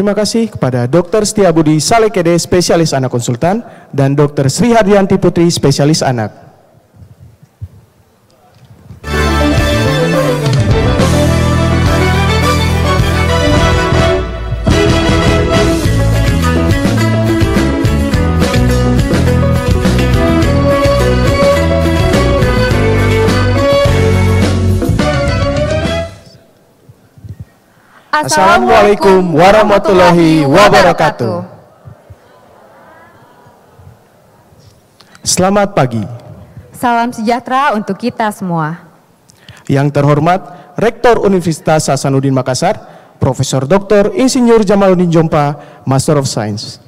Terima kasih kepada Dr. Setiabudi Salekede, spesialis anak konsultan, dan Dr. Sri Hardianti Putri, spesialis anak. Assalamualaikum warahmatullahi wabarakatuh. Selamat pagi. Salam sejahtera untuk kita semua. Yang terhormat Rektor Universitas Hasanuddin Makassar, Profesor Dr. Insinyur Jamaluddin Jompa, Master of Science.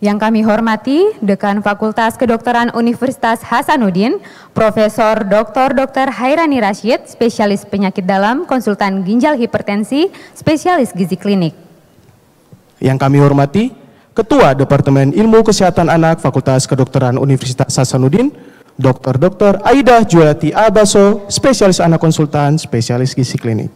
Yang kami hormati Dekan Fakultas Kedokteran Universitas Hasanuddin, Profesor Dr. Hairani Rashid, spesialis penyakit dalam, konsultan ginjal hipertensi, spesialis gizi klinik. Yang kami hormati Ketua Departemen Ilmu Kesehatan Anak Fakultas Kedokteran Universitas Hasanuddin, Dr. Aida Juliati Abaso, spesialis anak konsultan, spesialis gizi klinik.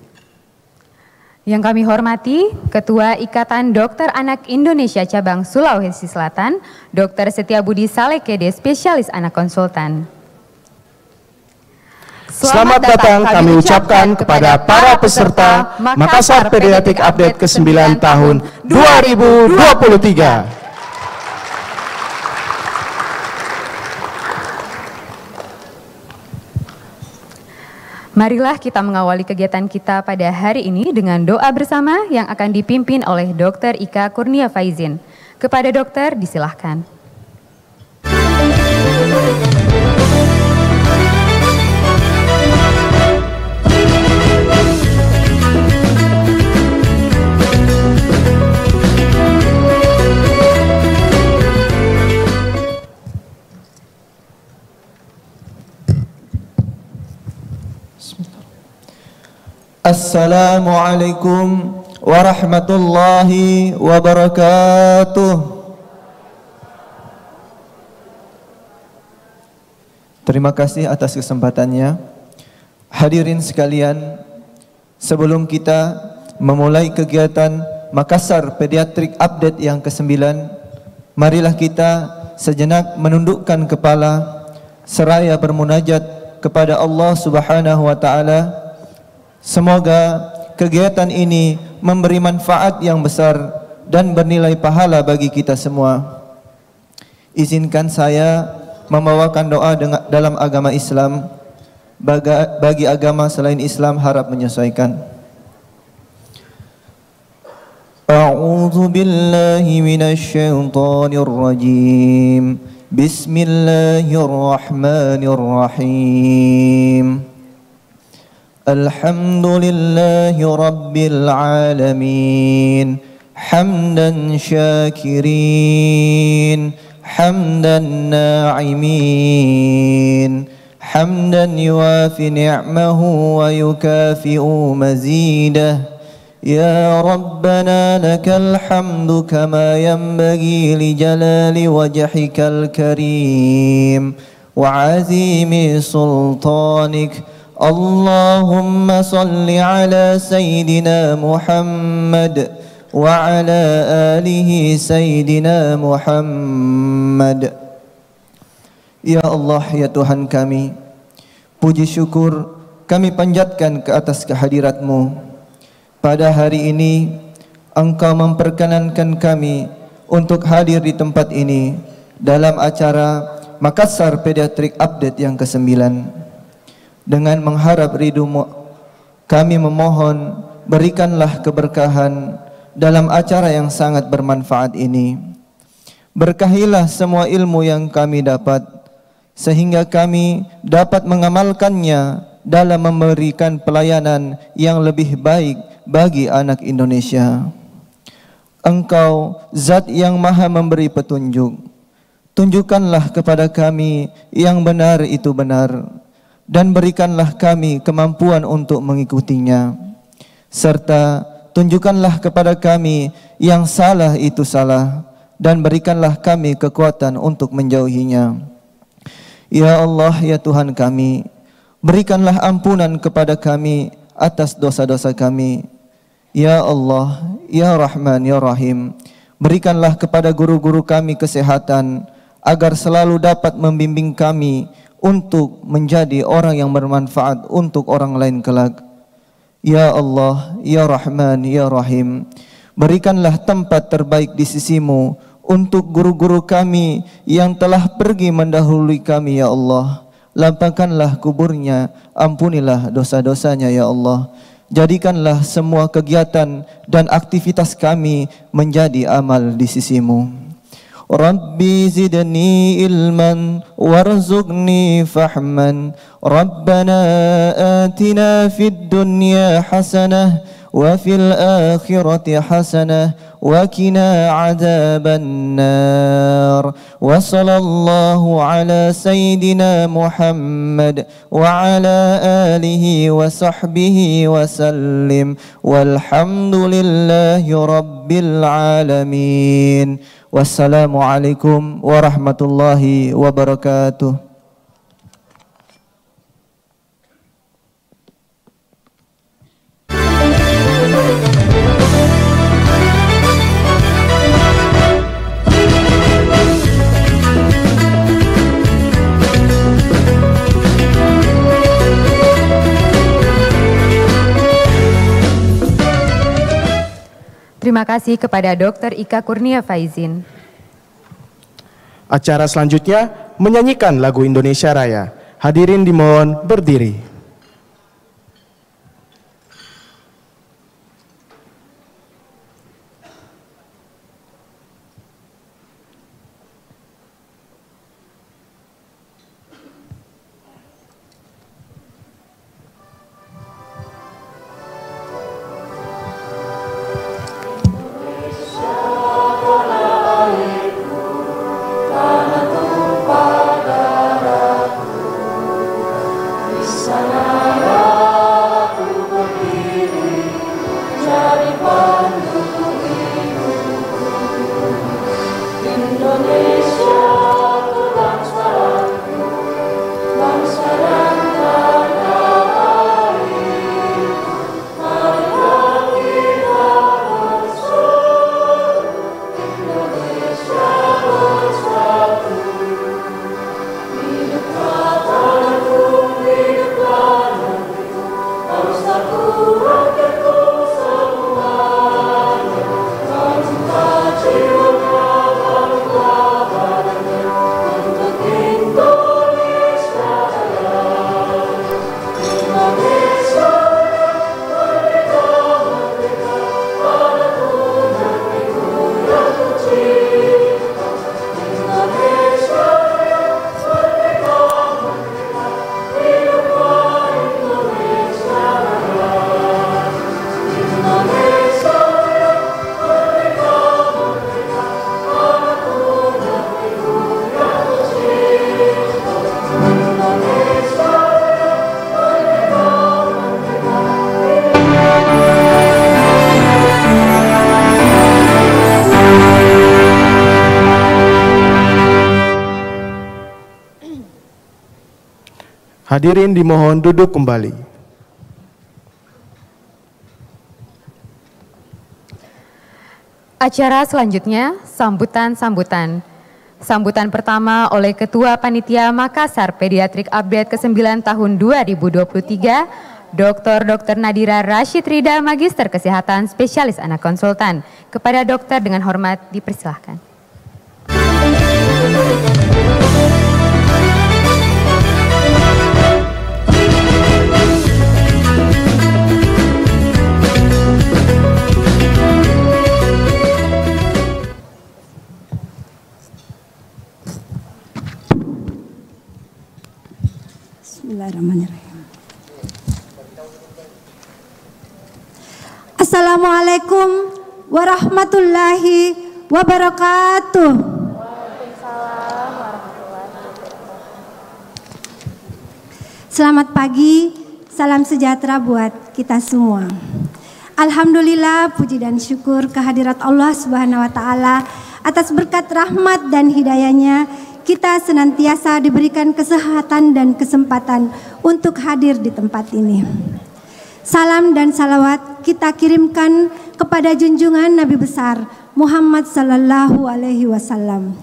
Yang kami hormati Ketua Ikatan Dokter Anak Indonesia Cabang Sulawesi Selatan, Dr. Setiabudi Salekede, spesialis anak konsultan. Selamat datang kami ucapkan kepada para peserta Makassar Pediatric Update ke-9 tahun 2023. Marilah kita mengawali kegiatan kita pada hari ini dengan doa bersama yang akan dipimpin oleh Dr. Ika Kurnia Faizin. Kepada dokter disilahkan. Assalamualaikum warahmatullahi wabarakatuh. Terima kasih atas kesempatannya. Hadirin sekalian, sebelum kita memulai kegiatan Makassar Pediatric Update yang ke-9, marilah kita sejenak menundukkan kepala seraya bermunajat kepada Allah Subhanahu wa taala. Semoga kegiatan ini memberi manfaat yang besar dan bernilai pahala bagi kita semua. Izinkan saya membawakan doa dalam agama Islam. Bagi agama selain Islam harap menyesuaikan. A'udzu billahi minasy syaithanir rajim. Bismillahirrahmanirrahim. Alhamdulillahi Rabbil Alamin. Hamdan syakirin, hamdan na'imin, hamdan yuafi ni'mahu wa yukafi'u mazidah. Ya Rabbana lakal hamdu kama yanbaghi li jalali wajhikal karim wa azimi sultanik. Allahumma salli ala Sayyidina Muhammad wa ala alihi Sayyidina Muhammad. Ya Allah, ya Tuhan kami, puji syukur kami panjatkan ke atas kehadirat-Mu. Pada hari ini Engkau memperkenankan kami untuk hadir di tempat ini dalam acara Makassar Pediatric Update yang ke-9. Dengan mengharap ridho-Mu, kami memohon berikanlah keberkahan dalam acara yang sangat bermanfaat ini. Berkahilah semua ilmu yang kami dapat, sehingga kami dapat mengamalkannya dalam memberikan pelayanan yang lebih baik bagi anak Indonesia. Engkau zat yang maha memberi petunjuk. Tunjukkanlah kepada kami yang benar itu benar, dan berikanlah kami kemampuan untuk mengikutinya, serta tunjukkanlah kepada kami yang salah itu salah, dan berikanlah kami kekuatan untuk menjauhinya. Ya Allah, ya Tuhan kami, berikanlah ampunan kepada kami atas dosa-dosa kami. Ya Allah, ya Rahman ya Rahim. Berikanlah kepada guru-guru kami kesehatan agar selalu dapat membimbing kami untuk menjadi orang yang bermanfaat untuk orang lain kelak. Ya Allah, ya Rahman, ya Rahim. Berikanlah tempat terbaik di sisimu untuk guru-guru kami yang telah pergi mendahului kami, ya Allah. Lapangkanlah kuburnya, ampunilah dosa-dosanya, ya Allah. Jadikanlah semua kegiatan dan aktivitas kami menjadi amal di sisimu. Rabbi zidni ilman warzuqni fahman. Rabbana atina fid dunya hasanah wa fil akhirati hasanah wa qina adzaban nar. Wa sallallahu ala sayyidina Muhammad wa ala alihi wa sahbihi wa sallim. Walhamdulillahi rabbil alamin. Wassalamualaikum warahmatullahi wabarakatuh. Terima kasih kepada Dr. Ika Kurnia Faizin. Acara selanjutnya menyanyikan lagu Indonesia Raya. Hadirin dimohon berdiri. Hadirin dimohon duduk kembali. Acara selanjutnya sambutan-sambutan. Sambutan pertama oleh Ketua Panitia Makassar Pediatrik Update ke-9 tahun 2023, Dr. Nadira Rashid Rida, Magister Kesehatan Spesialis Anak Konsultan. Kepada dokter dengan hormat dipersilahkan. Bismillahirrahmanirrahim. Assalamualaikum warahmatullahi wabarakatuh. Selamat pagi, salam sejahtera buat kita semua. Alhamdulillah, puji dan syukur kehadirat Allah Subhanahu wa Ta'ala atas berkat rahmat dan hidayahnya. Kita senantiasa diberikan kesehatan dan kesempatan untuk hadir di tempat ini. Salam dan salawat kita kirimkan kepada junjungan Nabi besar Muhammad sallallahu alaihi wasallam.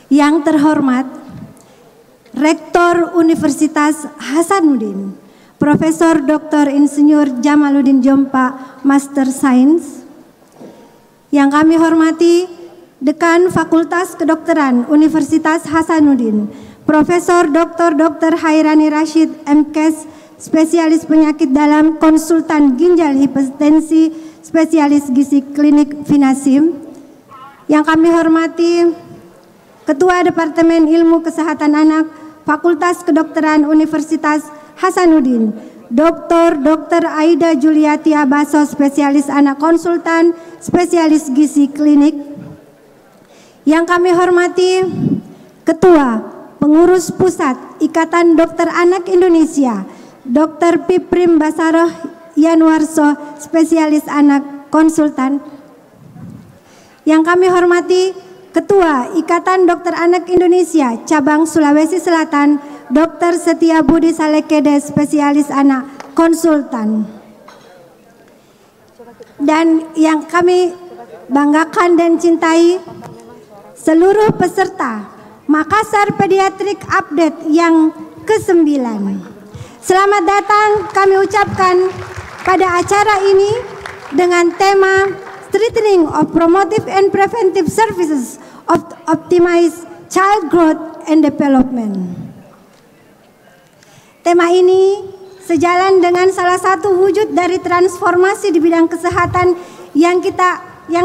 Yang terhormat Rektor Universitas Hasanuddin, Profesor Dr. Insinyur Jamaluddin Jompa, Master Sains. Yang kami hormati Dekan Fakultas Kedokteran Universitas Hasanuddin, Profesor Dr. Hairani Rashid, MKes, Spesialis Penyakit Dalam, Konsultan Ginjal Hipertensi, Spesialis Gizi Klinik Vinasim. Yang kami hormati Ketua Departemen Ilmu Kesehatan Anak, Fakultas Kedokteran Universitas Hasanuddin, Dr. Aida Juliati Abaso, Spesialis Anak Konsultan, Spesialis Gizi Klinik. Yang kami hormati Ketua Pengurus Pusat Ikatan Dokter Anak Indonesia, Dr. Piprim Basaroh Yanwarso, Spesialis Anak Konsultan. Yang kami hormati Ketua Ikatan Dokter Anak Indonesia Cabang Sulawesi Selatan, Dr. Setia Budi Salekede, Spesialis Anak Konsultan. Dan yang kami banggakan dan cintai, seluruh peserta Makassar Pediatric Update yang ke-9. Selamat datang kami ucapkan pada acara ini dengan tema Strengthening of Promotive and Preventive Services of Optimize Child Growth and Development. Tema ini sejalan dengan salah satu wujud dari transformasi di bidang kesehatan yang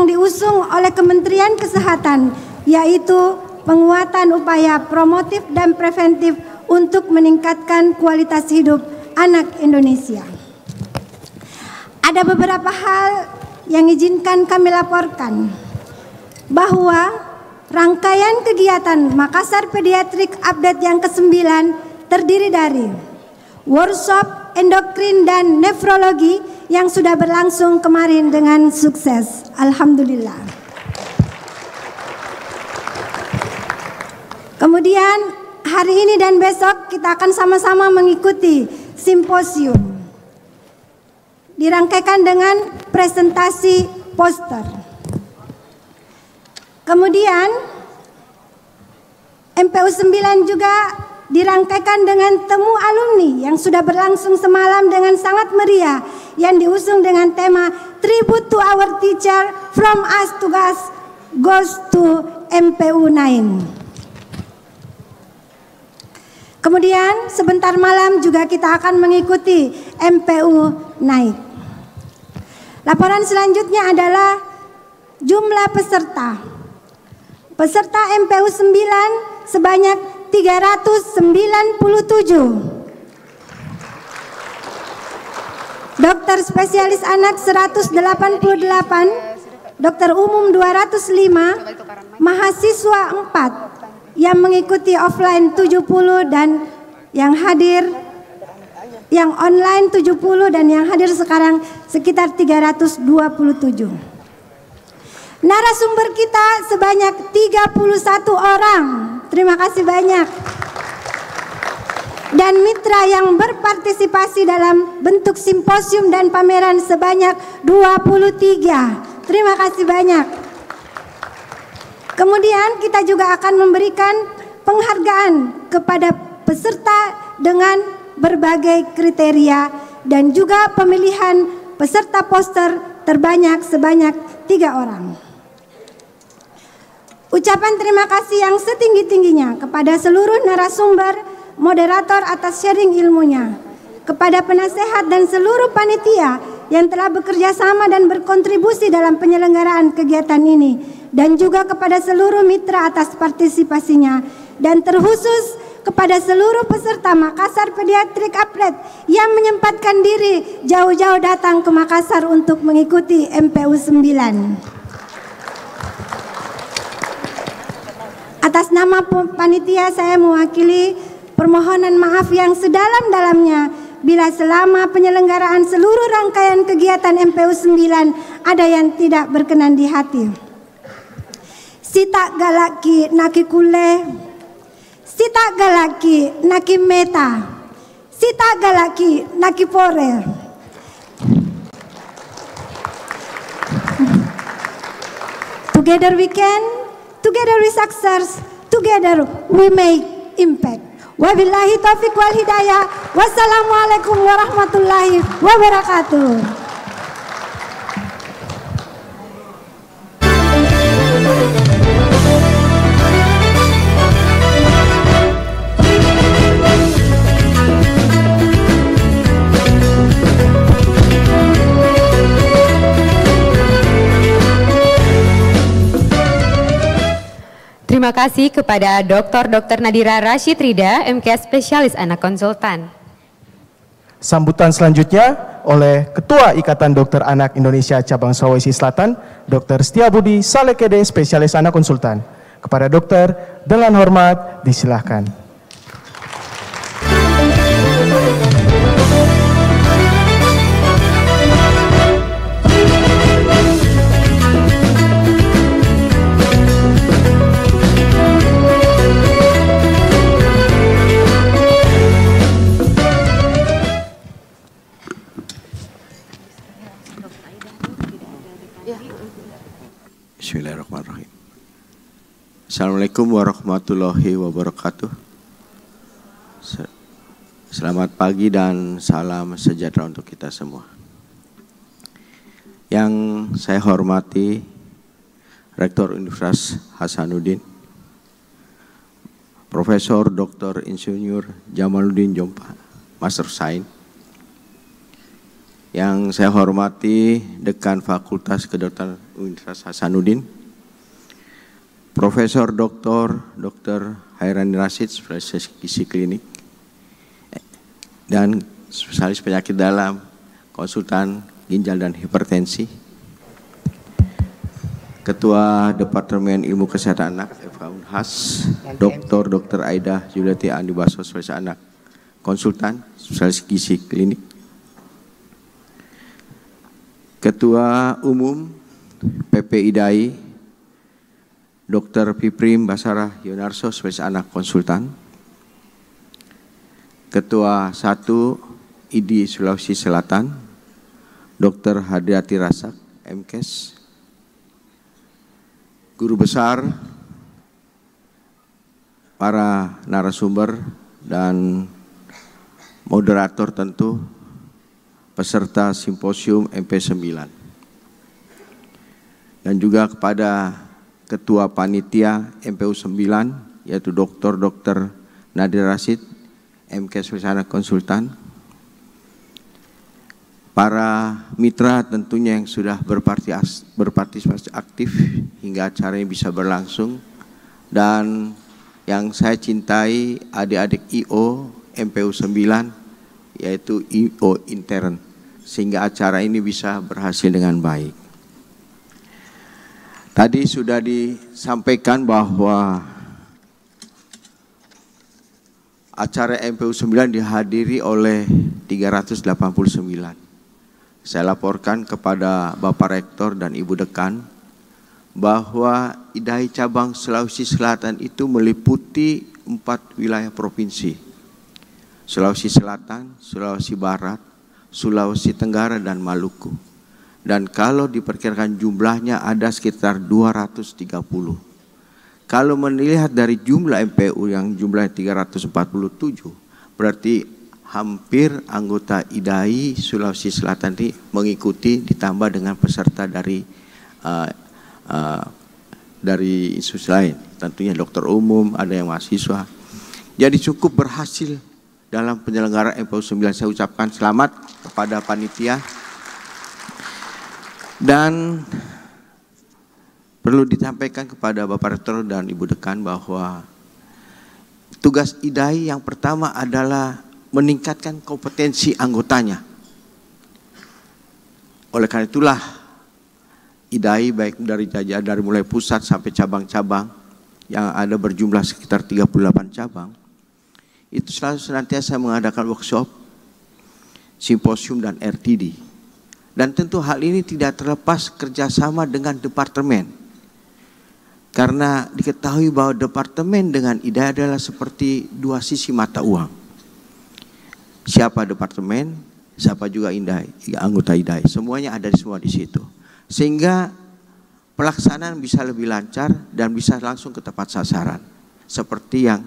diusung oleh Kementerian Kesehatan, yaitu penguatan upaya promotif dan preventif untuk meningkatkan kualitas hidup anak Indonesia. Ada beberapa hal yang izinkan kami laporkan, bahwa rangkaian kegiatan Makassar Pediatric Update yang ke-9 terdiri dari workshop endokrin dan nefrologi yang sudah berlangsung kemarin dengan sukses. Alhamdulillah. Kemudian hari ini dan besok kita akan sama-sama mengikuti simposium. Dirangkaikan dengan presentasi poster. Kemudian MPU 9 juga dirangkaikan dengan temu alumni yang sudah berlangsung semalam dengan sangat meriah, yang diusung dengan tema Tribute to Our Teacher From Us to Us Goes to MPU 9. Kemudian sebentar malam juga kita akan mengikuti MPU Naik. Laporan selanjutnya adalah jumlah peserta. Peserta MPU 9 sebanyak 397. Dokter spesialis anak 188, dokter umum 205, mahasiswa 4, yang mengikuti offline 70 dan yang hadir yang online 70 dan yang hadir sekarang sekitar 327. Narasumber kita sebanyak 31 orang. Terima kasih banyak. Dan mitra yang berpartisipasi dalam bentuk simposium dan pameran sebanyak 23. Terima kasih banyak. Kemudian kita juga akan memberikan penghargaan kepada peserta dengan berbagai kriteria dan juga pemilihan peserta poster terbanyak sebanyak 3 orang. Ucapan terima kasih yang setinggi-tingginya kepada seluruh narasumber, moderator atas sharing ilmunya, kepada penasehat dan seluruh panitia yang telah bekerja sama dan berkontribusi dalam penyelenggaraan kegiatan ini, dan juga kepada seluruh mitra atas partisipasinya, dan terkhusus kepada seluruh peserta Makassar Pediatric Update yang menyempatkan diri jauh-jauh datang ke Makassar untuk mengikuti MPU 9. Atas nama panitia saya mewakili permohonan maaf yang sedalam-dalamnya bila selama penyelenggaraan seluruh rangkaian kegiatan MPU 9 ada yang tidak berkenan di hati. Sita galaki nakikule, sita galaki nakimeta, sita galaki nakipore. Together we can, together we success, together we make impact. Wabillahi taufiq wal hidayah. Wassalamualaikum warahmatullahi wabarakatuh. Terima kasih kepada Dr. Nadira Rashid Rida, MKS Spesialis Anak Konsultan. Sambutan selanjutnya oleh Ketua Ikatan Dokter Anak Indonesia Cabang Sulawesi Selatan, Dr. Setiabudi Salekede, Spesialis Anak Konsultan. Kepada dokter, dengan hormat disilahkan. Bismillahirrahmanirrahim. Assalamualaikum warahmatullahi wabarakatuh. Selamat pagi dan salam sejahtera untuk kita semua. Yang saya hormati Rektor Universitas Hasanuddin, Profesor Dr. Insinyur Jamaluddin Jompa, Master Sains. Yang saya hormati Dekan Fakultas Kedokteran Universitas Hasanuddin, Profesor Dr. Hairani Rashid, spesialis gizi klinik dan spesialis penyakit dalam, konsultan ginjal dan hipertensi, Ketua Departemen Ilmu Kesehatan Anak FK/Unhas, Dr. Aida Juliati Andibaso, spesialis anak, konsultan, spesialis gizi klinik, Ketua Umum PP IDAI, Dr. Piprim Basarah Yonarso, spesialis anak konsultan, Ketua 1 ID Sulawesi Selatan, Dr. Hadiati Rasak, MKes, Guru Besar, para narasumber dan moderator tentu, peserta simposium MP9, dan juga kepada Ketua Panitia MPU 9 yaitu Dr. Nadir Rashid, MKes Spesialis Konsultan, para mitra tentunya yang sudah berpartisipasi aktif hingga acara ini bisa berlangsung, dan yang saya cintai adik-adik IO MPU 9 yaitu IO intern, sehingga acara ini bisa berhasil dengan baik. Tadi sudah disampaikan bahwa acara MPU 9 dihadiri oleh 389. Saya laporkan kepada Bapak Rektor dan Ibu Dekan bahwa IDAI Cabang Sulawesi Selatan itu meliputi 4 wilayah provinsi: Sulawesi Selatan, Sulawesi Barat, Sulawesi Tenggara, dan Maluku. Dan kalau diperkirakan jumlahnya ada sekitar 230. Kalau melihat dari jumlah MPU yang jumlahnya 347, berarti hampir anggota IDAI Sulawesi Selatan ini mengikuti, ditambah dengan peserta dari institusi lain. Tentunya dokter umum, ada yang mahasiswa. Jadi cukup berhasil dalam penyelenggaraan MPU 9. Saya ucapkan selamat kepada panitia, dan perlu disampaikan kepada Bapak Rektor dan Ibu Dekan bahwa tugas IDAI yang pertama adalah meningkatkan kompetensi anggotanya. Oleh karena itulah IDAI baik dari mulai pusat sampai cabang-cabang yang ada berjumlah sekitar 38 cabang, itu selalu senantiasa mengadakan workshop, simposium, dan RTD. Dan tentu hal ini tidak terlepas kerjasama dengan departemen. Karena diketahui bahwa departemen dengan IDAI adalah seperti dua sisi mata uang. Siapa departemen, siapa juga IDAI, anggota IDAI. Semuanya ada semua di situ. Sehingga pelaksanaan bisa lebih lancar dan bisa langsung ke tepat sasaran. Seperti yang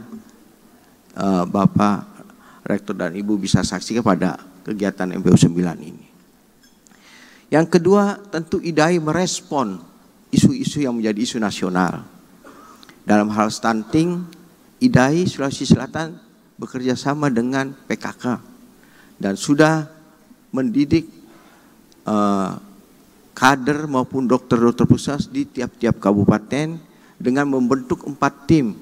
Bapak Rektor dan Ibu bisa saksikan pada kegiatan MPU 9 ini. Yang kedua, tentu IDAI merespon isu-isu yang menjadi isu nasional. Dalam hal stunting, IDAI Sulawesi Selatan bekerja sama dengan PKK dan sudah mendidik kader maupun dokter-dokter puskesmas di tiap-tiap kabupaten dengan membentuk 4 tim,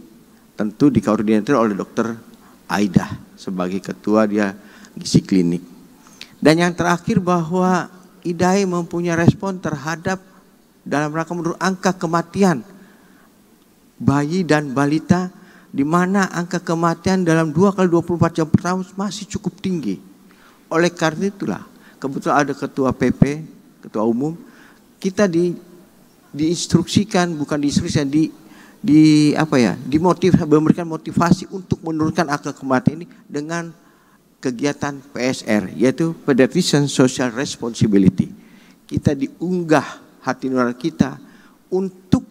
tentu dikoordinir oleh Dr. Aida sebagai ketua dia gizi klinik. Dan yang terakhir bahwa IDAI mempunyai respon terhadap dalam rangka menurut angka kematian bayi dan balita, di mana angka kematian dalam 2 kali 24 jam pertama masih cukup tinggi. Oleh karena itulah, kebetulan ada ketua PP, ketua umum, kita diinstruksikan, bukan diinstruksikan, memberikan motivasi untuk menurunkan angka kematian ini dengan kegiatan PSR, yaitu Pediatrician Social Responsibility. Kita diunggah hati nurani kita untuk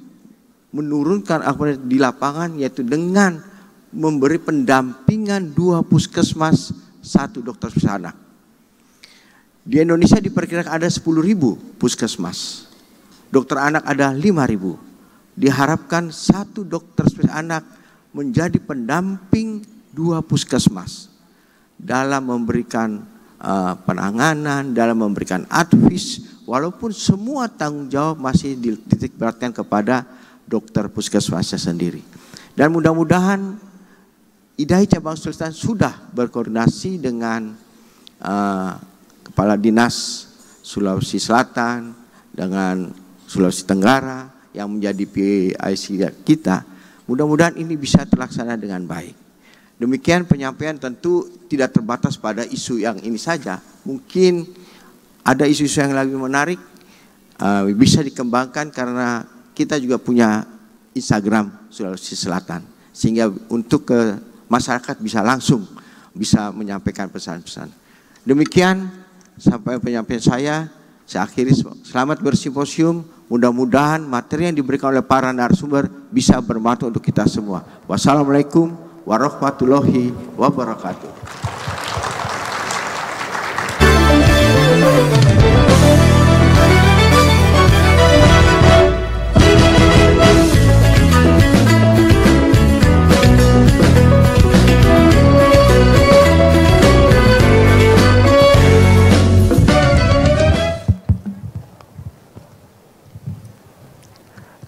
menurunkan apa di lapangan, yaitu dengan memberi pendampingan 2 puskesmas, 1 dokter spesialis anak. Di Indonesia diperkirakan ada 10.000 puskesmas. Dokter anak ada 5.000. Diharapkan 1 dokter spesialis anak menjadi pendamping 2 puskesmas dalam memberikan penanganan, dalam memberikan advis, walaupun semua tanggung jawab masih dititik beratkan kepada dokter puskesmasnya sendiri. Dan mudah-mudahan IDAI Cabang Sulawesi Selatan sudah berkoordinasi dengan Kepala Dinas Sulawesi Selatan dengan Sulawesi Tenggara yang menjadi PIC kita. Mudah-mudahan ini bisa terlaksana dengan baik. Demikian penyampaian, tentu tidak terbatas pada isu yang ini saja. Mungkin ada isu-isu yang lebih menarik, bisa dikembangkan karena kita juga punya Instagram Sulawesi Selatan. Sehingga untuk ke masyarakat bisa langsung bisa menyampaikan pesan-pesan. Demikian sampai penyampaian saya akhiri. Selamat bersimposium. Mudah-mudahan materi yang diberikan oleh para narasumber bisa bermanfaat untuk kita semua. Wassalamualaikum warahmatullahi wabarakatuh.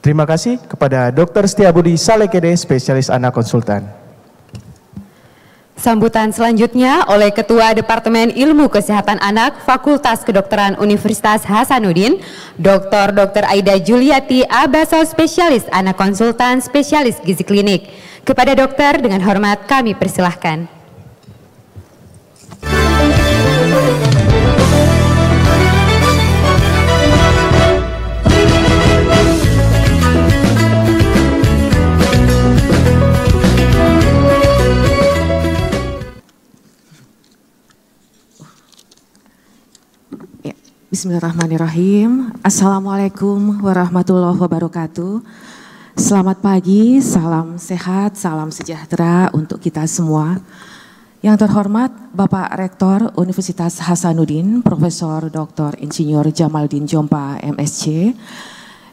Terima kasih kepada Dr. Setiabudi Salekede, spesialis anak konsultan. Sambutan selanjutnya oleh Ketua Departemen Ilmu Kesehatan Anak Fakultas Kedokteran Universitas Hasanuddin, Dr. Aida Juliati Abaso, spesialis anak konsultan, spesialis gizi klinik. Kepada dokter dengan hormat kami persilahkan. Bismillahirrahmanirrahim. Assalamualaikum warahmatullahi wabarakatuh. Selamat pagi, salam sehat, salam sejahtera untuk kita semua. Yang terhormat Bapak Rektor Universitas Hasanuddin, Profesor Dr. Insinyur Jamaldin Jompa, MSc.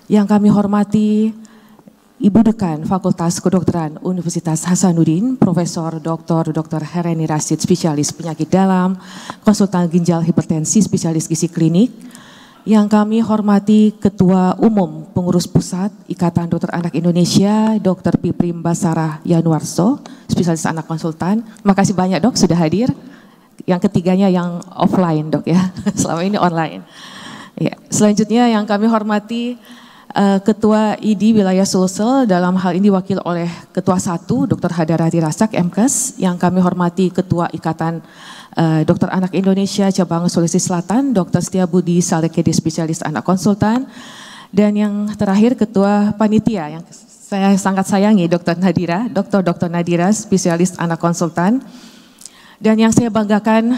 Yang kami hormati Ibu Dekan Fakultas Kedokteran Universitas Hasanuddin, Profesor Dr. Hairani Rashid, spesialis penyakit dalam, konsultan ginjal hipertensi, spesialis gizi klinik. Yang kami hormati Ketua Umum Pengurus Pusat Ikatan Dokter Anak Indonesia, Dr. Piprim Basarah Yanuarso, spesialis anak konsultan. Terima kasih banyak Dok sudah hadir. Yang ketiganya yang offline Dok ya, selama ini online. Ya, selanjutnya yang kami hormati Ketua ID Wilayah Sulsel, dalam hal ini diwakil oleh Ketua 1 Dr. Hadarati Rasak MKes, yang kami hormati Ketua Ikatan Dokter Anak Indonesia Cabang Sulawesi Selatan, Dr. Setiabudi Salekede, spesialis anak konsultan, dan yang terakhir Ketua Panitia yang saya sangat sayangi, Dr. Nadira, spesialis anak konsultan, dan yang saya banggakan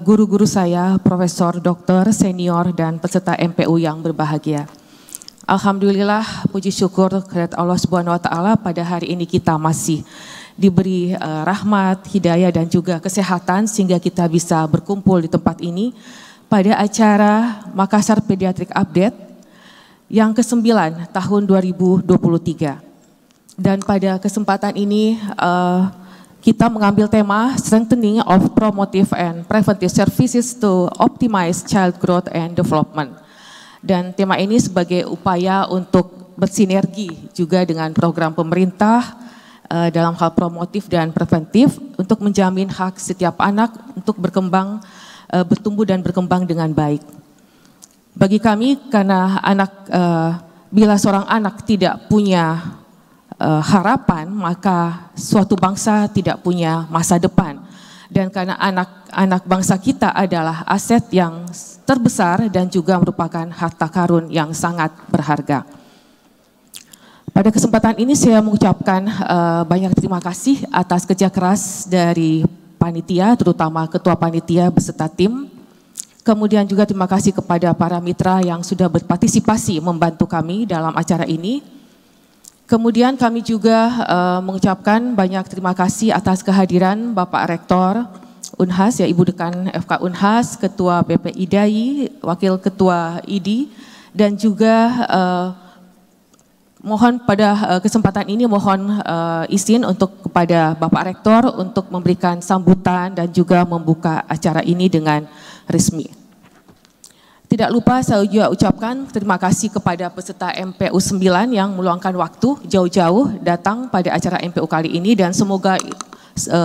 guru-guru saya, Profesor, Dokter, Senior, dan peserta MPU yang berbahagia. Alhamdulillah, puji syukur kepada Allah Subhanahu wa taala, pada hari ini kita masih diberi rahmat, hidayah dan juga kesehatan sehingga kita bisa berkumpul di tempat ini pada acara Makassar Pediatric Update yang ke-9 tahun 2023. Dan pada kesempatan ini kita mengambil tema Strengthening of Promotive and Preventive Services to Optimize Child Growth and Development. Dan tema ini sebagai upaya untuk bersinergi juga dengan program pemerintah dalam hal promotif dan preventif untuk menjamin hak setiap anak untuk berkembang, bertumbuh dan berkembang dengan baik. Bagi kami, karena bila seorang anak tidak punya harapan, maka suatu bangsa tidak punya masa depan. Dan karena anak bangsa kita adalah aset yang terbesar dan juga merupakan harta karun yang sangat berharga. Pada kesempatan ini saya mengucapkan banyak terima kasih atas kerja keras dari panitia, terutama ketua panitia beserta tim. Kemudian juga terima kasih kepada para mitra yang sudah berpartisipasi membantu kami dalam acara ini. Kemudian kami juga mengucapkan banyak terima kasih atas kehadiran Bapak Rektor Unhas, ya Ibu Dekan FK Unhas, Ketua BP IDAI, Wakil Ketua IDI, dan juga mohon pada kesempatan ini mohon izin untuk kepada Bapak Rektor untuk memberikan sambutan dan juga membuka acara ini dengan resmi. Tidak lupa saya juga ucapkan terima kasih kepada peserta MPU 9 yang meluangkan waktu jauh-jauh datang pada acara MPU kali ini dan semoga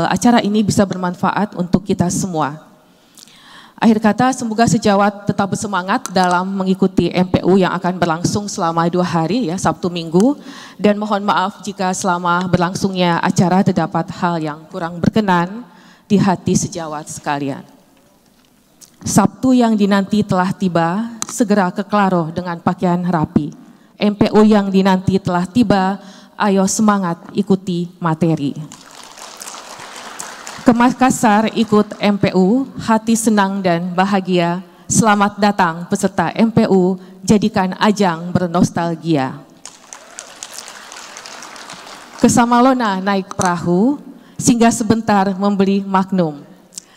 acara ini bisa bermanfaat untuk kita semua. Akhir kata, semoga sejawat tetap bersemangat dalam mengikuti MPU yang akan berlangsung selama 2 hari, ya, Sabtu Minggu. Dan mohon maaf jika selama berlangsungnya acara terdapat hal yang kurang berkenan di hati sejawat sekalian. Sabtu yang dinanti telah tiba, segera ke Klaro dengan pakaian rapi. MPU yang dinanti telah tiba, ayo semangat ikuti materi. Ke Makassar ikut MPU, hati senang dan bahagia. Selamat datang peserta MPU, jadikan ajang bernostalgia. Ke Samalona naik perahu, singgah sebentar membeli Magnum.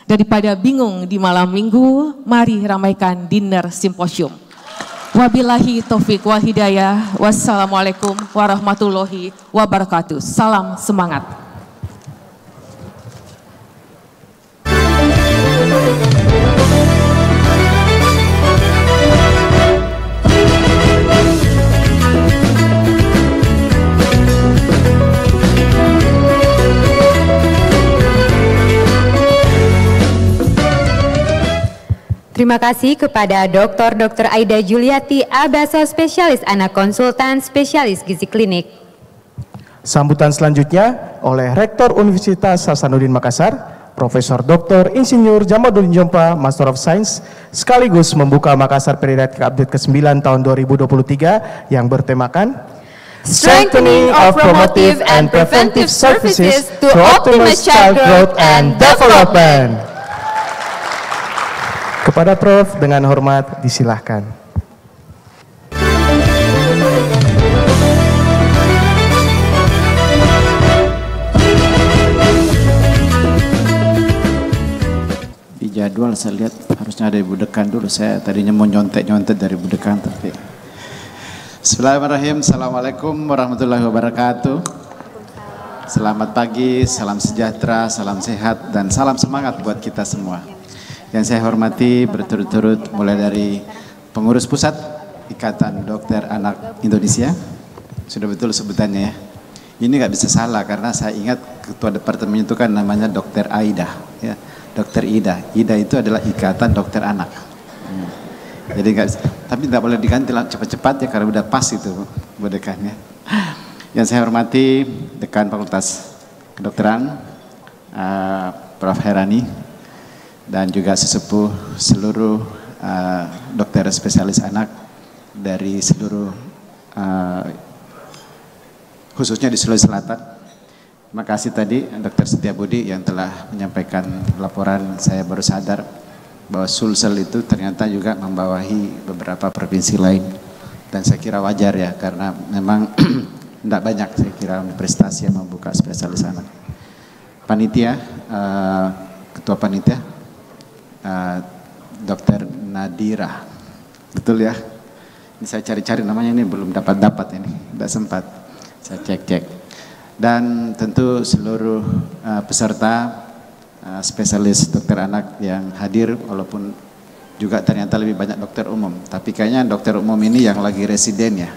Daripada bingung di malam minggu, mari ramaikan dinner simposium. Wabillahi taufik wal hidayah. Wassalamualaikum warahmatullahi wabarakatuh. Salam semangat. Terima kasih kepada Dr. Aida Juliati Abaso, spesialis anak konsultan, spesialis gizi klinik. Sambutan selanjutnya oleh Rektor Universitas Hasanuddin Makassar, Profesor Dr. Insinyur Jamaluddin Jompa, Master of Science, sekaligus membuka Makassar Pediatric Update ke-9 tahun 2023 yang bertemakan Strengthening of Promotive and Preventive Services to Optimize Child Growth and Development. Kepada Prof dengan hormat disilahkan. Di jadwal saya lihat harusnya ada Ibu Dekan dulu. Saya tadinya mau nyontek-nyontek dari Ibu Dekan, tapi Bismillahirrahmanirrahim. Assalamualaikum warahmatullahi wabarakatuh. Selamat pagi, salam sejahtera, salam sehat, dan salam semangat buat kita semua. Yang saya hormati berturut-turut mulai dari pengurus pusat Ikatan Dokter Anak Indonesia, sudah betul sebutannya ya. Ini nggak bisa salah karena saya ingat ketua departemen itu kan namanya Dokter Aida, ya, Dokter Ida. Ida itu adalah Ikatan Dokter Anak. Jadi tapi nggak boleh diganti cepat-cepat ya karena udah pas itu Bu Dekannya. Yang saya hormati Dekan Fakultas Kedokteran, Prof. Hairani, dan juga sesepuh seluruh dokter spesialis anak dari seluruh khususnya di Sulawesi Selatan. Terima kasih tadi Dr. Setiabudi yang telah menyampaikan laporan. Saya baru sadar bahwa Sulsel itu ternyata juga membawahi beberapa provinsi lain. Dan saya kira wajar ya, karena memang tidak banyak saya kira prestasi yang membuka spesialis anak. Panitia, Ketua Panitia, Dr. Nadira, betul ya? Ini saya cari-cari namanya, ini belum dapat ini, tidak sempat saya cek-cek. Dan tentu seluruh peserta spesialis dokter anak yang hadir, walaupun juga ternyata lebih banyak dokter umum, tapi kayaknya dokter umum ini yang lagi residen ya,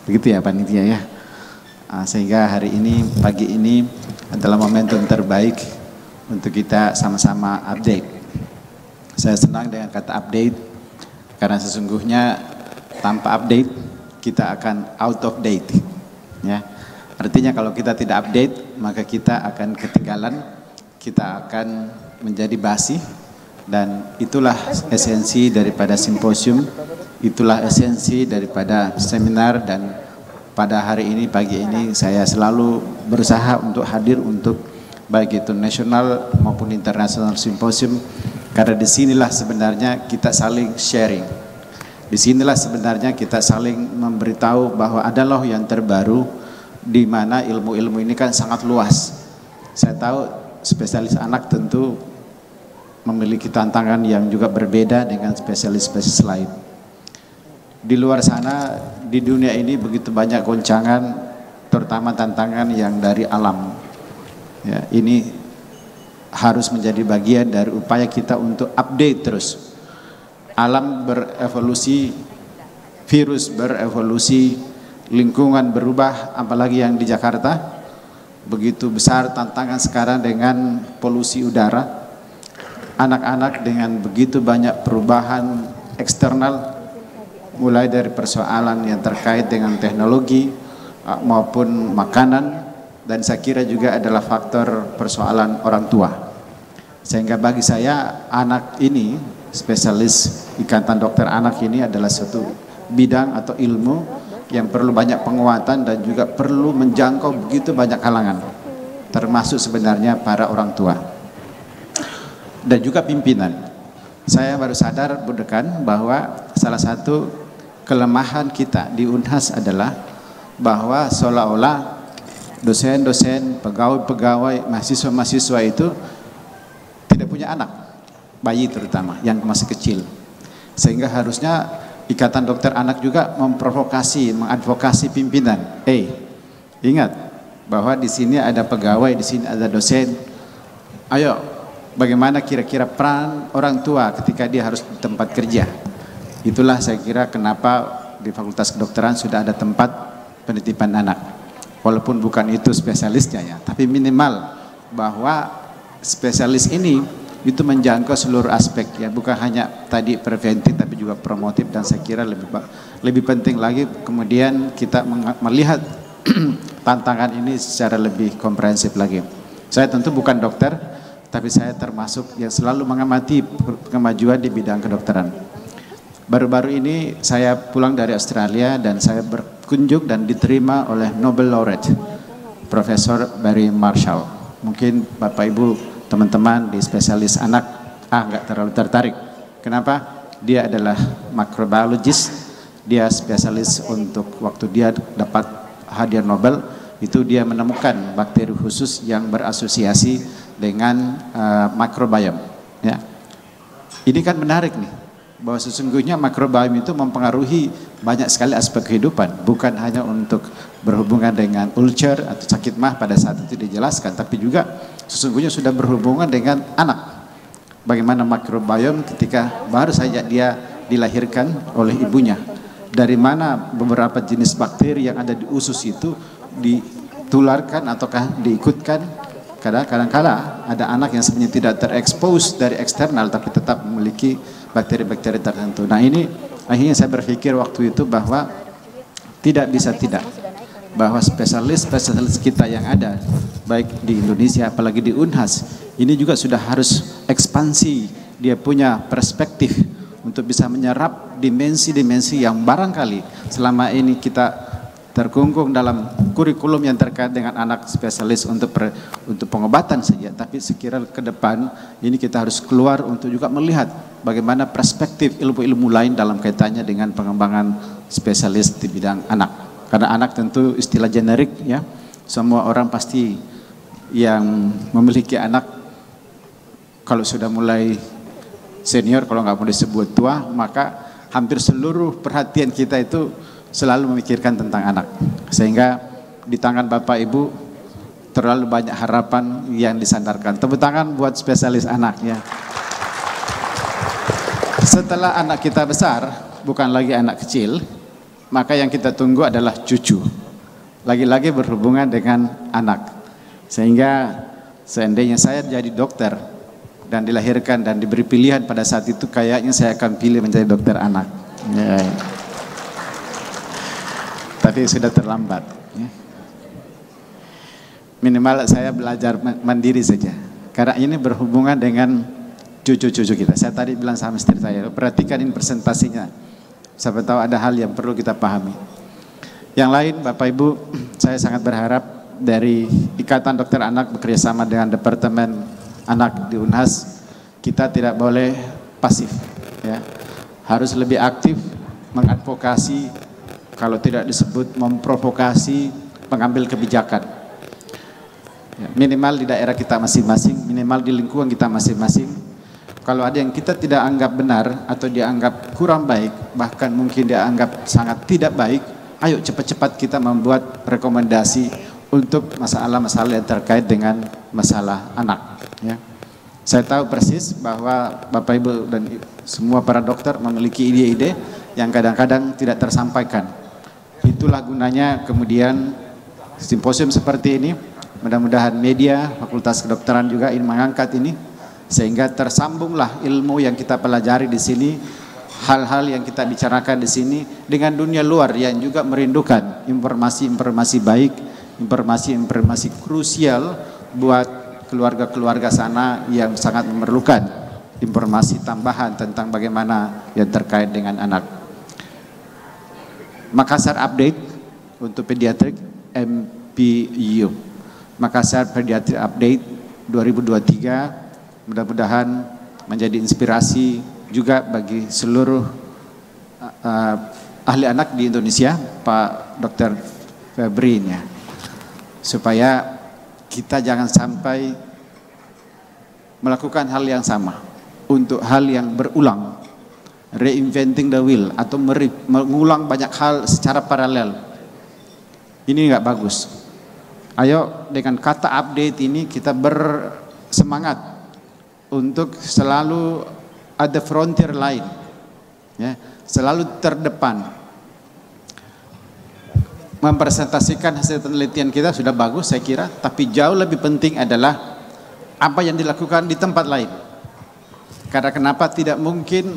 begitu ya panitia ya. Sehingga hari ini, pagi ini adalah momentum terbaik untuk kita sama-sama update. Saya senang dengan kata update, karena sesungguhnya tanpa update kita akan out of date ya. Artinya kalau kita tidak update, maka kita akan ketinggalan, kita akan menjadi basi. Dan itulah esensi daripada simposium, itulah esensi daripada seminar. Dan pada hari ini, pagi ini, saya selalu berusaha untuk hadir untuk baik itu nasional maupun internasional simposium, karena disinilah sebenarnya kita saling sharing, disinilah sebenarnya kita saling memberitahu bahwa ada loh yang terbaru, di mana ilmu-ilmu ini kan sangat luas. Saya tahu spesialis anak tentu memiliki tantangan yang juga berbeda dengan spesialis-spesialis lain. Di luar sana, di dunia ini begitu banyak goncangan, terutama tantangan yang dari alam. Ya, ini harus menjadi bagian dari upaya kita untuk update terus. Alam berevolusi, virus berevolusi, lingkungan berubah, apalagi yang di Jakarta. Begitu besar tantangan sekarang dengan polusi udara. Anak-anak dengan begitu banyak perubahan eksternal, mulai dari persoalan yang terkait dengan teknologi maupun makanan, dan saya kira juga adalah faktor persoalan orang tua. Sehingga bagi saya anak ini, spesialis ikatan dokter anak ini adalah satu bidang atau ilmu yang perlu banyak penguatan dan juga perlu menjangkau begitu banyak kalangan, termasuk sebenarnya para orang tua dan juga pimpinan. Saya baru sadar, Bu Dekan, bahwa salah satu kelemahan kita di Unhas adalah bahwa seolah-olah dosen-dosen, pegawai-pegawai, mahasiswa-mahasiswa itu tidak punya anak, bayi terutama yang masih kecil. Sehingga harusnya Ikatan Dokter Anak juga memprovokasi, mengadvokasi pimpinan. Ingat bahwa di sini ada pegawai, di sini ada dosen. Ayo, bagaimana kira-kira peran orang tua ketika dia harus di tempat kerja. Itulah saya kira kenapa di Fakultas Kedokteran sudah ada tempat penitipan anak. Walaupun bukan itu spesialisnya ya, tapi minimal bahwa spesialis ini itu menjangkau seluruh aspek ya, bukan hanya tadi preventif tapi juga promotif. Dan saya kira lebih penting lagi kemudian kita melihat tantangan ini secara lebih komprehensif lagi. Saya tentu bukan dokter, tapi saya termasuk yang selalu mengamati kemajuan di bidang kedokteran. Baru-baru ini saya pulang dari Australia dan saya berkunjung dan diterima oleh Nobel Laureate Profesor Barry Marshall. Mungkin Bapak Ibu teman-teman di spesialis anak nggak terlalu tertarik. Kenapa? Dia adalah microbiologist, dia spesialis untuk waktu dia dapat hadiah Nobel itu dia menemukan bakteri khusus yang berasosiasi dengan microbiome ya. Ini kan menarik nih, bahwa sesungguhnya microbiome itu mempengaruhi banyak sekali aspek kehidupan, bukan hanya untuk berhubungan dengan ulcer atau sakit mah pada saat itu dijelaskan, tapi juga sesungguhnya sudah berhubungan dengan anak. Bagaimana microbiome ketika baru saja dia dilahirkan oleh ibunya, dari mana beberapa jenis bakteri yang ada di usus itu ditularkan ataukah diikutkan. Kadang-kadang ada anak yang sebenarnya tidak terekspos dari eksternal tapi tetap memiliki bakteri-bakteri tertentu. Nah ini akhirnya saya berpikir waktu itu bahwa tidak bisa tidak, bahwa spesialis-spesialis kita yang ada baik di Indonesia apalagi di Unhas ini juga sudah harus ekspansi, dia punya perspektif untuk bisa menyerap dimensi-dimensi yang barangkali selama ini kita terkungkung dalam kurikulum yang terkait dengan anak spesialis untuk pengobatan saja, tapi sekira ke depan ini kita harus keluar untuk juga melihat bagaimana perspektif ilmu-ilmu lain dalam kaitannya dengan pengembangan spesialis di bidang anak. Karena anak tentu istilah generik ya, semua orang pasti yang memiliki anak kalau sudah mulai senior, kalau nggak mau disebut tua, maka hampir seluruh perhatian kita itu selalu memikirkan tentang anak. Sehingga di tangan Bapak Ibu terlalu banyak harapan yang disandarkan. Tepuk tangan buat spesialis anak ya. Setelah anak kita besar, bukan lagi anak kecil, maka yang kita tunggu adalah cucu. Lagi-lagi berhubungan dengan anak. Sehingga seandainya saya jadi dokter dan dilahirkan dan diberi pilihan pada saat itu, kayaknya saya akan pilih menjadi dokter anak. Ya. Tapi sudah terlambat. Ya. Minimal saya belajar mandiri saja. Karena ini berhubungan dengan cucu-cucu kita. Saya tadi bilang sama istri saya, perhatikan ini presentasinya. Siapa tahu ada hal yang perlu kita pahami. Yang lain, Bapak Ibu, saya sangat berharap dari Ikatan Dokter Anak bekerjasama dengan Departemen Anak di Unhas, kita tidak boleh pasif. Ya. Harus lebih aktif, mengadvokasi, kalau tidak disebut memprovokasi pengambil kebijakan. Ya, minimal di daerah kita masing-masing, minimal di lingkungan kita masing-masing. Kalau ada yang kita tidak anggap benar atau dianggap kurang baik, bahkan mungkin dianggap sangat tidak baik, ayo cepat-cepat kita membuat rekomendasi untuk masalah-masalah yang terkait dengan masalah anak. Ya. Saya tahu persis bahwa Bapak Ibu dan semua para dokter memiliki ide-ide yang kadang-kadang tidak tersampaikan. Itulah gunanya kemudian simposium seperti ini. Mudah-mudahan media, Fakultas Kedokteran juga ingin mengangkat ini, sehingga tersambunglah ilmu yang kita pelajari di sini, hal-hal yang kita bicarakan di sini dengan dunia luar yang juga merindukan informasi-informasi baik, informasi-informasi krusial buat keluarga-keluarga sana yang sangat memerlukan informasi tambahan tentang bagaimana yang terkait dengan anak. Makassar update untuk pediatrik MPU. Makassar Pediatric Update 2023 mudah-mudahan menjadi inspirasi juga bagi seluruh ahli anak di Indonesia, Pak Dr. Febri, ya, supaya kita jangan sampai melakukan hal yang sama untuk hal yang berulang, reinventing the wheel atau mengulang banyak hal secara paralel. Ini nggak bagus. Ayo dengan kata update ini kita bersemangat untuk selalu ada frontier lain, ya, selalu terdepan. Mempresentasikan hasil penelitian kita sudah bagus saya kira, tapi jauh lebih penting adalah apa yang dilakukan di tempat lain. Karena kenapa tidak mungkin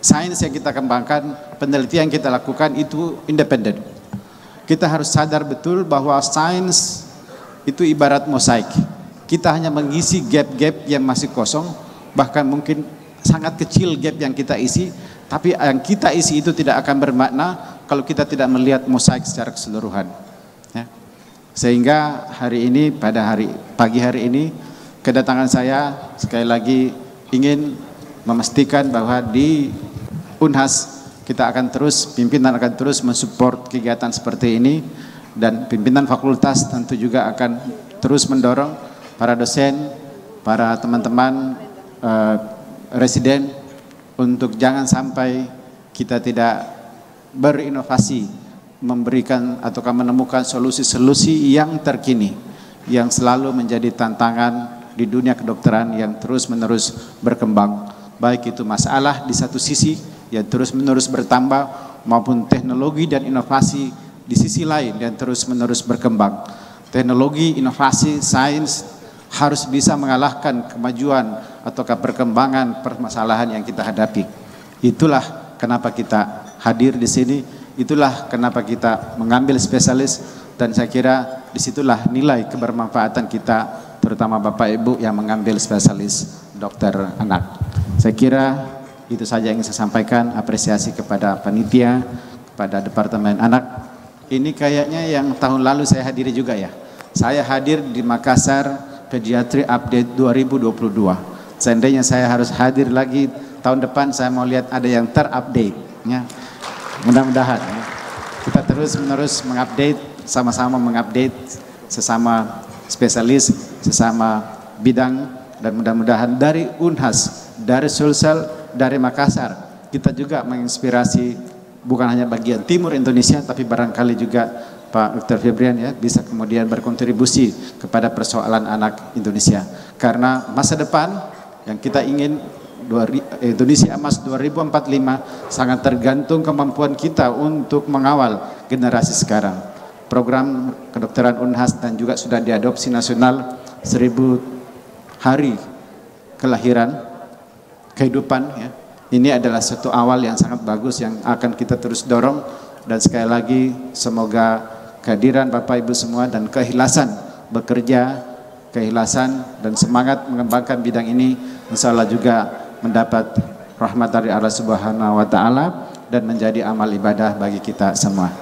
sains yang kita kembangkan, penelitian yang kita lakukan itu independen. Kita harus sadar betul bahwa sains itu ibarat mosaik. Kita hanya mengisi gap-gap yang masih kosong, bahkan mungkin sangat kecil gap yang kita isi, tapi yang kita isi itu tidak akan bermakna kalau kita tidak melihat mosaik secara keseluruhan. Ya. Sehingga hari ini, pada pagi hari ini, kedatangan saya sekali lagi ingin memastikan bahwa di Unhas pimpinan akan terus mensupport kegiatan seperti ini, dan pimpinan fakultas tentu juga akan terus mendorong para dosen, para teman-teman residen untuk jangan sampai kita tidak berinovasi, memberikan ataukah menemukan solusi-solusi yang terkini yang selalu menjadi tantangan di dunia kedokteran yang terus-menerus berkembang, baik itu masalah di satu sisi yang terus-menerus bertambah maupun teknologi dan inovasi di sisi lain yang terus-menerus berkembang. Teknologi, inovasi, sains harus bisa mengalahkan kemajuan ataukah perkembangan permasalahan yang kita hadapi. Itulah kenapa kita hadir di sini, itulah kenapa kita mengambil spesialis, dan saya kira disitulah nilai kebermanfaatan kita, terutama Bapak Ibu yang mengambil spesialis dokter anak. Saya kira itu saja yang saya sampaikan. Apresiasi kepada panitia, kepada Departemen Anak, Ini kayaknya yang tahun lalu saya hadiri juga ya. Saya hadir di Makassar Pediatri Update 2022. Seandainya saya harus hadir lagi tahun depan, saya mau lihat ada yang terupdate ya. Mudah-mudahan ya. Kita terus-menerus mengupdate, sama-sama mengupdate sesama spesialis, sesama bidang, dan mudah-mudahan dari Unhas, dari Sulsel, dari Makassar, kita juga menginspirasi bukan hanya bagian timur Indonesia, tapi barangkali juga Pak Dr. Febrian ya bisa kemudian berkontribusi kepada persoalan anak Indonesia. Karena masa depan yang kita ingin Indonesia Emas 2045 sangat tergantung kemampuan kita untuk mengawal generasi sekarang. Program kedokteran Unhas dan juga sudah diadopsi nasional 1000 hari kelahiran kehidupan ya. Ini adalah satu awal yang sangat bagus yang akan kita terus dorong, dan sekali lagi semoga kehadiran Bapak Ibu semua dan keikhlasan bekerja, keikhlasan dan semangat mengembangkan bidang ini insya Allah juga mendapat rahmat dari Allah Subhanahu wa taala dan menjadi amal ibadah bagi kita semua.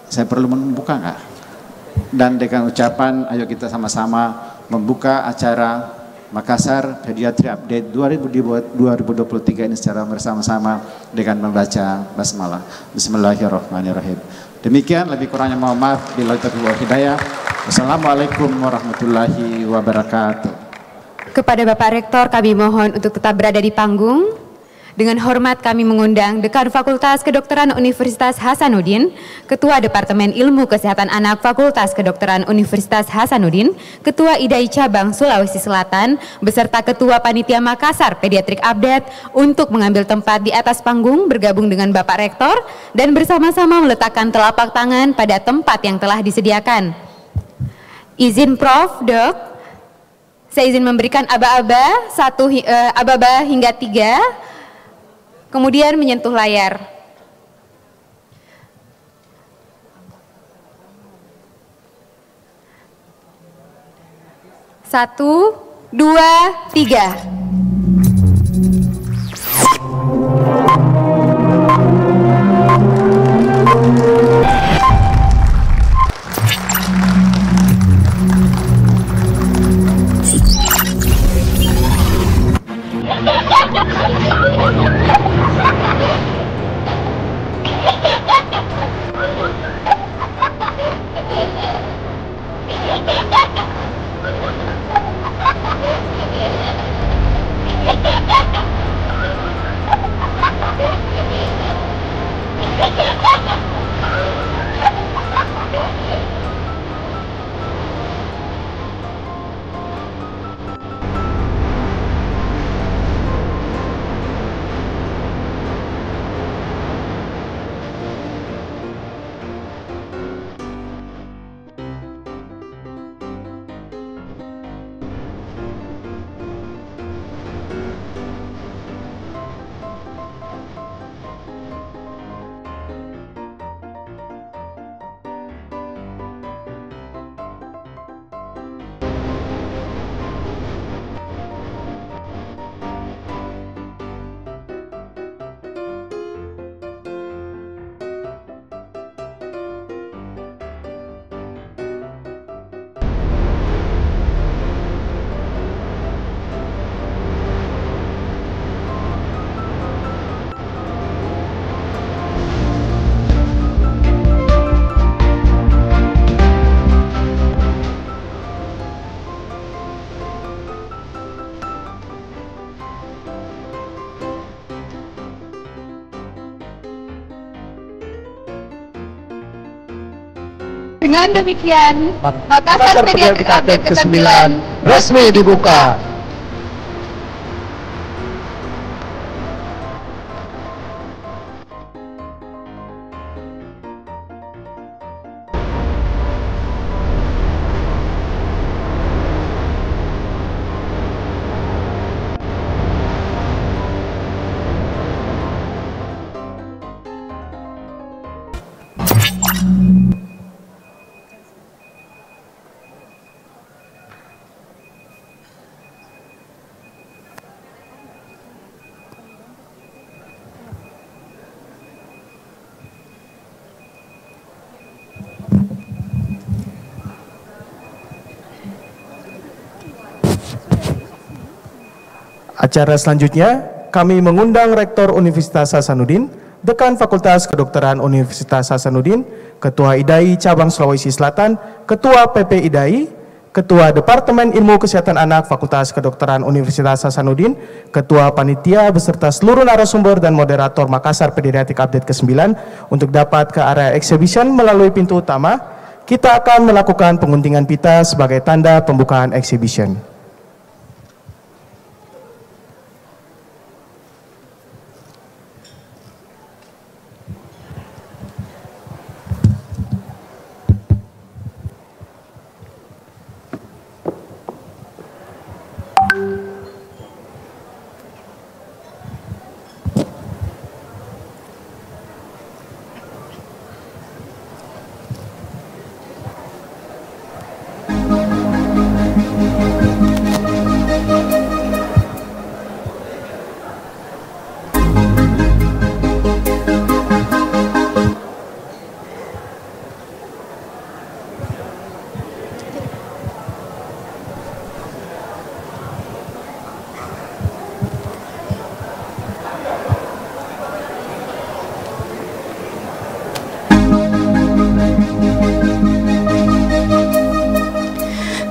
Saya perlu membuka enggak? Dan dengan ucapan ayo kita sama-sama membuka acara Makassar Pediatri Update 2023 ini secara bersama-sama dengan membaca basmalah. Bismillahirrahmanirrahim. Demikian, lebih kurangnya mohon maaf. Billahi taufiq wal hidayah. Wassalamualaikum warahmatullahi wabarakatuh. Kepada Bapak Rektor kami mohon untuk tetap berada di panggung. Dengan hormat kami mengundang Dekan Fakultas Kedokteran Universitas Hasanuddin, Ketua Departemen Ilmu Kesehatan Anak Fakultas Kedokteran Universitas Hasanuddin, Ketua IDAI Cabang Sulawesi Selatan, beserta Ketua Panitia Makassar Pediatric Update untuk mengambil tempat di atas panggung bergabung dengan Bapak Rektor dan bersama-sama meletakkan telapak tangan pada tempat yang telah disediakan. Izin Prof, Dok, saya izin memberikan aba-aba aba-aba hingga 3. Kemudian menyentuh layar. 1, 2, 3. Dengan demikian, Makassar Pediatric Update ke-9 resmi dibuka. Acara selanjutnya, kami mengundang Rektor Universitas Hasanuddin, Dekan Fakultas Kedokteran Universitas Hasanuddin, Ketua IDAI Cabang Sulawesi Selatan, Ketua PP IDAI, Ketua Departemen Ilmu Kesehatan Anak Fakultas Kedokteran Universitas Hasanuddin, Ketua Panitia beserta seluruh narasumber dan moderator Makassar Pediatric Update ke-9 untuk dapat ke area exhibition melalui pintu utama. Kita akan melakukan penguntingan pita sebagai tanda pembukaan exhibition.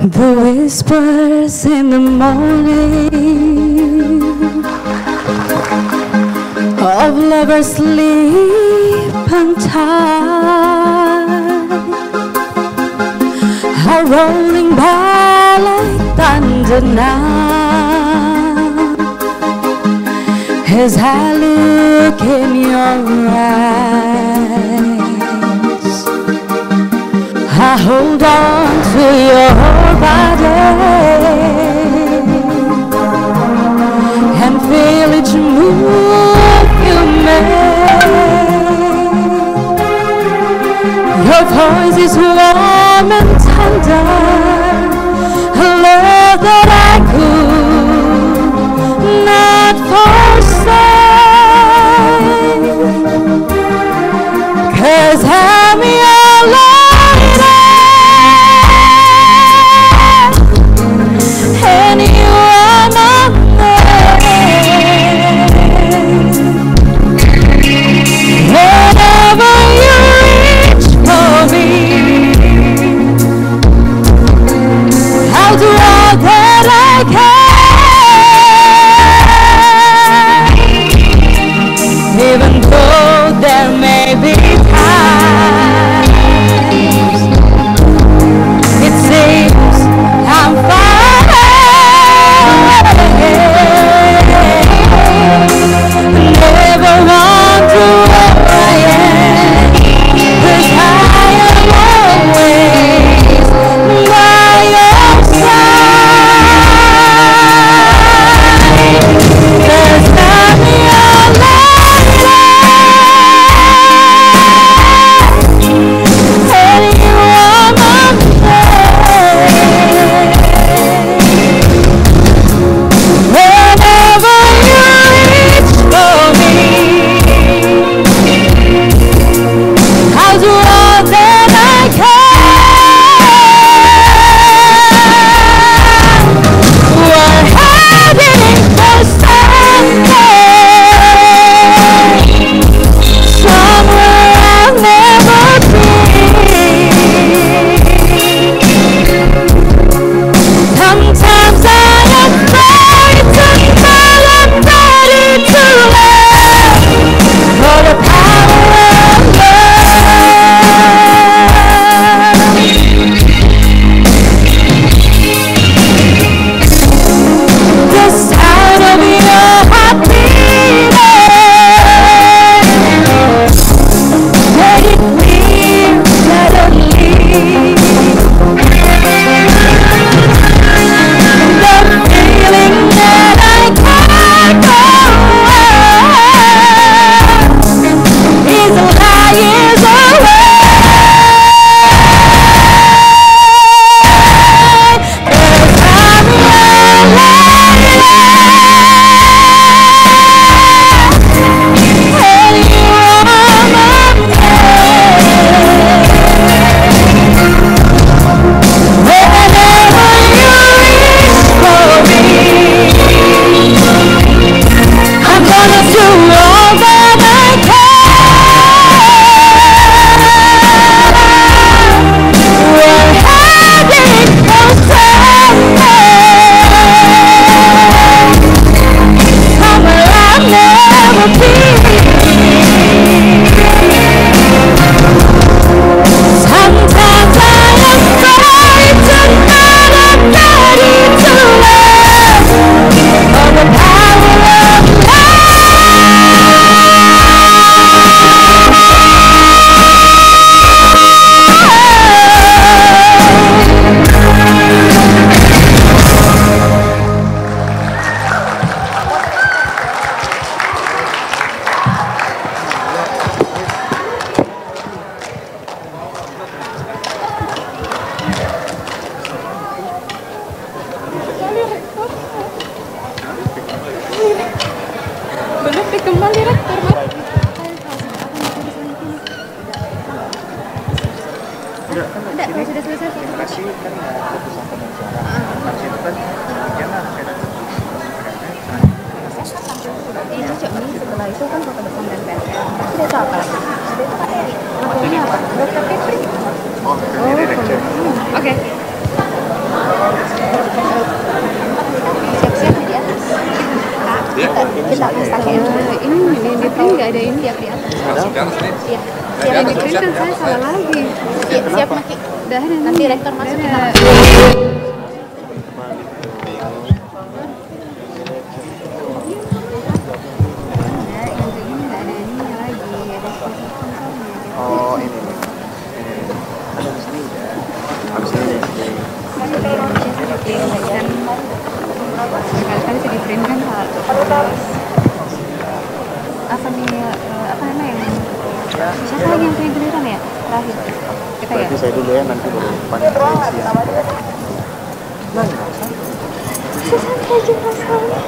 The whispers in the morning of lovers sleep untied are rolling by like thunder now as I look in your eyes. I hold on to your body and feel each move you make. Your voice is warm and tender, a love that I could not forsake, 'cause I'm your love. And you are my man. Whenever you reach for me, I'll do all that I can, even though there may be times Ada, kalau sudah selesai. Terima kasih kan keputusan pengacara. Harus itu kan jangan itu Cok, ini setelah itu kan foto bersama dan PSL. Sudah tahu apa lagi? Maksudnya apa? Dokter Fitri. Oh, oke. Siap-siap di atas. Kita ini di print nggak ada ini ya di atas. Iya. Yang di print kan saya salah lagi. Siap Maki. Udah ada. Nanti rektor masuk kita. Oh ini. Ada di sini udah. Habis ini. Sekali-kali saya di print kan Pak. Apa nih, apa namanya yang siapa lagi yang punya giliran ya? Terakhir kita ya? Berarti saya dulu ya, nanti baru panitia siang. Santai aja masalah.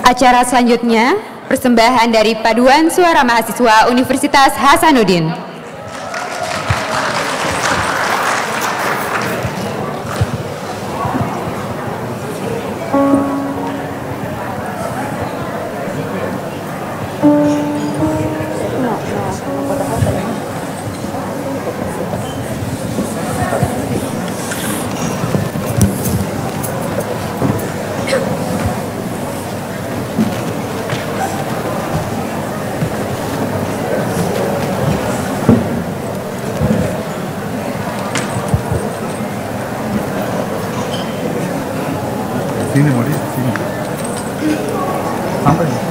Acara selanjutnya, persembahan dari Paduan Suara Mahasiswa Universitas Hasanuddin. Sini mau di sini. Sampai.